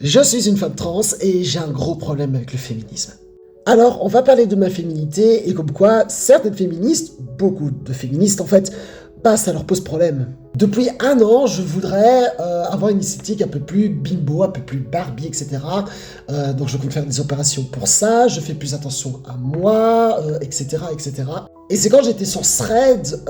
Je suis une femme trans et j'ai un gros problème avec le féminisme. Alors, on va parler de ma féminité et comme quoi certaines féministes, beaucoup de féministes en fait, ça leur pose problème. Depuis 1 an, je voudrais avoir une esthétique un peu plus bimbo, un peu plus Barbie, etc. Donc je compte faire des opérations pour ça, je fais plus attention à moi, etc., etc. Et c'est quand j'étais sur Thread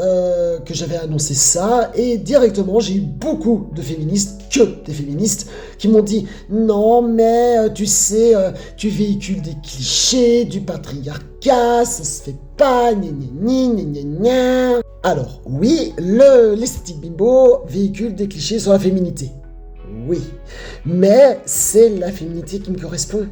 que j'avais annoncé ça, et directement j'ai eu beaucoup de féministes, que des féministes, qui m'ont dit « Non mais tu sais, tu véhicules des clichés, du patriarcat, ça se fait pas, gna gna gna gna gna. » Alors oui, l'esthétique bimbo véhicule des clichés sur la féminité. Oui, mais c'est la féminité qui me correspond.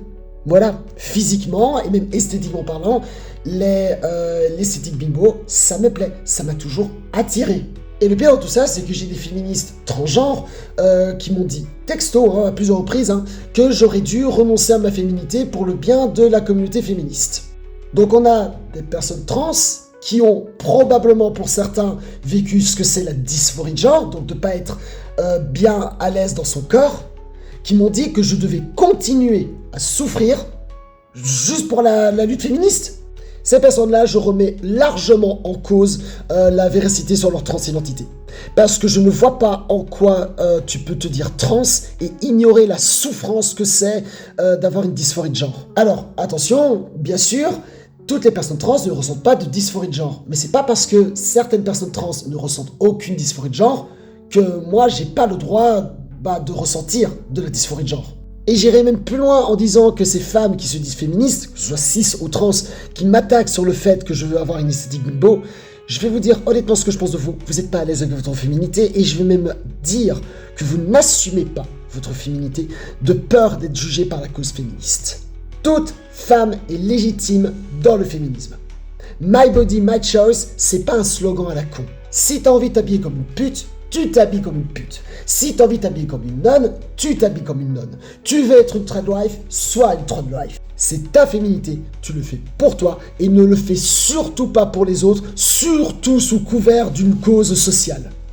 Voilà, physiquement et même esthétiquement parlant, l'esthétique bimbo, ça me plaît, ça m'a toujours attiré. Et le pire de tout ça, c'est que j'ai des féministes transgenres qui m'ont dit, texto, à plusieurs reprises, que j'aurais dû renoncer à ma féminité pour le bien de la communauté féministe. Donc on a des personnes trans qui ont probablement pour certains vécu ce que c'est la dysphorie de genre, donc de pas être bien à l'aise dans son corps, qui m'ont dit que je devais continuer à souffrir juste pour la lutte féministe. Ces personnes-là, je remets largement en cause la véracité sur leur transidentité. Parce que je ne vois pas en quoi tu peux te dire trans et ignorer la souffrance que c'est d'avoir une dysphorie de genre. Alors, attention, bien sûr, toutes les personnes trans ne ressentent pas de dysphorie de genre. Mais c'est pas parce que certaines personnes trans ne ressentent aucune dysphorie de genre que moi, j'ai pas le droit de ressentir de la dysphorie de genre. Et j'irai même plus loin en disant que ces femmes qui se disent féministes, que ce soit cis ou trans, qui m'attaquent sur le fait que je veux avoir une esthétique bimbo, je vais vous dire honnêtement ce que je pense de vous. Vous n'êtes pas à l'aise avec votre féminité et je vais même dire que vous n'assumez pas votre féminité de peur d'être jugé par la cause féministe. Toute femme est légitime dans le féminisme. My body, my choice, c'est pas un slogan à la con. Si t'as envie de t'habiller comme une pute, tu t'habilles comme une pute. Si t'as envie de t'habiller comme une nonne, tu t'habilles comme une nonne. Tu veux être une tradwife, sois une tradwife. C'est ta féminité, tu le fais pour toi et ne le fais surtout pas pour les autres, surtout sous couvert d'une cause sociale.